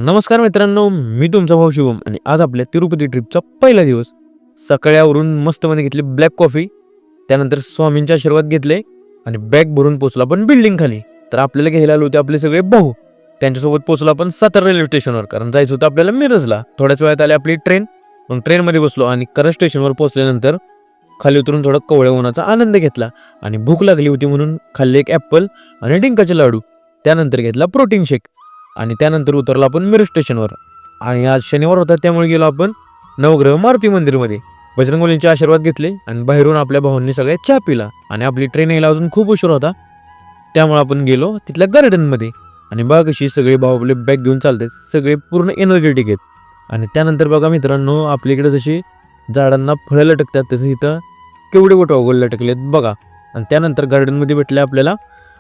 नमस्कार मित्रांनो, मी तुमचा भाऊ शुभम आणि आज आपल्या तिरुपती ट्रिपचा पहिला दिवस. सकाळी आवरून मस्तपणे घेतली ब्लॅक कॉफी, त्यानंतर स्वामींचे आशीर्वाद घेतले आणि बॅग भरून पोचला पण बिल्डिंग खाली. तर आपल्याला घ्यायला आले होते आपले सगळे भाऊ. त्यांच्यासोबत पोचलो आपण सातारा रेल्वे स्टेशनवर, कारण जायचं होतं आपल्याला मिरजला. थोड्याच वेळात आली आपली ट्रेन. मग ट्रेनमध्ये बसलो आणि करज स्टेशनवर पोहोचल्यानंतर खाली उतरून थोडा कोवळ्या उन्हाचा आनंद घेतला आणि भूक लागली होती म्हणून खाल्ले एक ॲपल आणि डिंकाचे लाडू. त्यानंतर घेतला प्रोटीन शेक आणि त्यानंतर उतरलो आपण मिरज स्टेशनवर. आणि आज शनिवार होता त्यामुळे गेलो आपण नवग्रह मारुती मंदिरमध्ये. बजरंगबलींचे आशीर्वाद घेतले आणि बाहेरून आपल्या भावांनी सगळ्यात चहा पिला. आणि आपली ट्रेन यायला अजून खूप उशीर होता त्यामुळे आपण गेलो तिथल्या गार्डनमध्ये. आणि बघा कशी सगळे भाऊ आपले बॅग घेऊन चालतात, सगळे पूर्ण एनर्जेटिक आहेत. आणि त्यानंतर बघा मित्रांनो, आपल्याकडे जशी झाडांना फळं लटकतात तसं इथं केवढे मोठे लटकलेत बघा. आणि त्यानंतर गार्डनमध्ये भेटले आपल्याला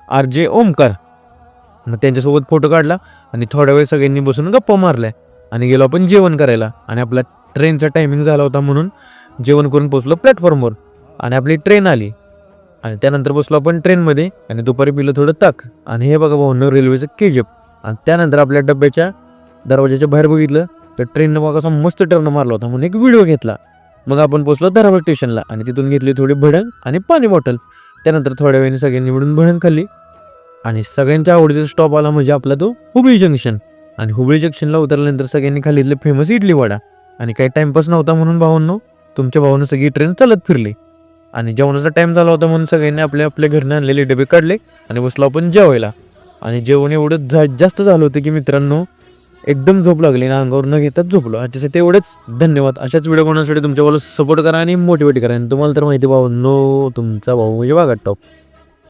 RJ ओमकार. मग त्यांच्यासोबत फोटो काढला आणि थोड्या वेळ सगळ्यांनी बसून गप्पा मारल्या आणि गेलो आपण जेवण करायला. आणि आपला ट्रेनचा टायमिंग झाला होता म्हणून जेवण करून पोचलो प्लॅटफॉर्मवर आणि आपली ट्रेन आली. आणि त्यानंतर बसलो आपण ट्रेनमध्ये आणि दुपारी पिलं थोडं ताक. आणि हे बघा भाऊ रेल्वेचं केजप. आणि त्यानंतर आपल्या डब्याच्या दरवाजाच्या बाहेर बघितलं तर ट्रेननं बघा असा मस्त टर्न मारला होता म्हणून एक व्हिडिओ घेतला. मग आपण पोचलो धाराबाद स्टेशनला आणि तिथून घेतली थोडी भडंग आणि पाणी बॉटल. त्यानंतर थोड्या वेळाने सगळ्यांनी मिळून भडंग खाल्ली. आणि सगळ्यांच्या आवडीचा स्टॉप आला म्हणजे आपला तो हुबळी जंक्शन. आणि हुबळी जंक्शनला उतरल्यानंतर सगळ्यांनी खाली इथले फेमस इडली वडा. आणि काही टाइमपास नव्हता म्हणून भावांनो तुमच्या भावानं सगळी ट्रेन चालत फिरली. आणि जेवणाचा टाइम झाला होता म्हणून सगळ्यांनी आपल्या घरने आणलेले डबे काढले आणि बसलो आपण जेवायला. आणि जेवण एवढं जास्त झालं होतं की मित्रांनो एकदम झोप लागली ना, अंगावर न घेताच झोपलो. याच्यासाठी एवढंच. धन्यवाद. अशाच व्हिडिओ बनवण्यासाठी तुमच्या भावाला सपोर्ट करा आणि मोटिवेट करा. आणि तुम्हाला तर माहिती भाऊ तुमचा भाऊ म्हणजे बघा टॉप.